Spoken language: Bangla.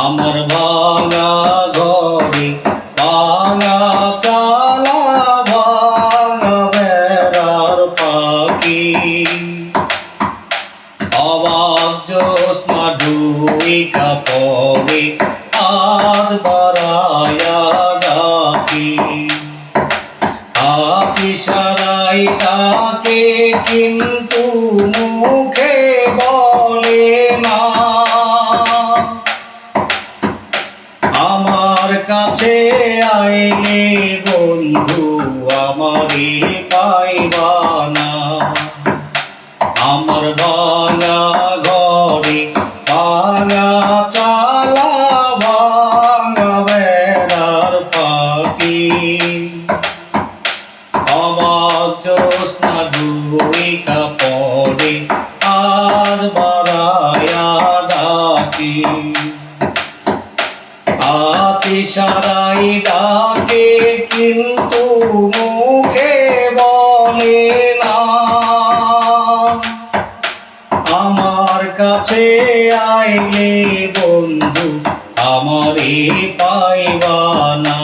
আমার ভাঙা ঘরে ভাঙা চালা ভাঙা বেড়ার পাখি অবাক জ্যোৎস্না ডুইকা পড়ে হাত বাড়ায়া ডাকি হাত ইশারায় ডাকে কিন্তু মুখে বলে না আমার কাছে আইলে বন্ধু আমারে পাইবা না আমার ভাঙা ঘরে ভাঙা চালা ভাঙা বেড়ার পাখি অবাক জ্যোৎস্না ডুইকা পড়ে আর বাড়ায়া ডাকি হাত ইশারায় ডাকে কিন্তু মুখে বলে না আমার কাছে আইলে বন্ধু আমারে পাইবা না।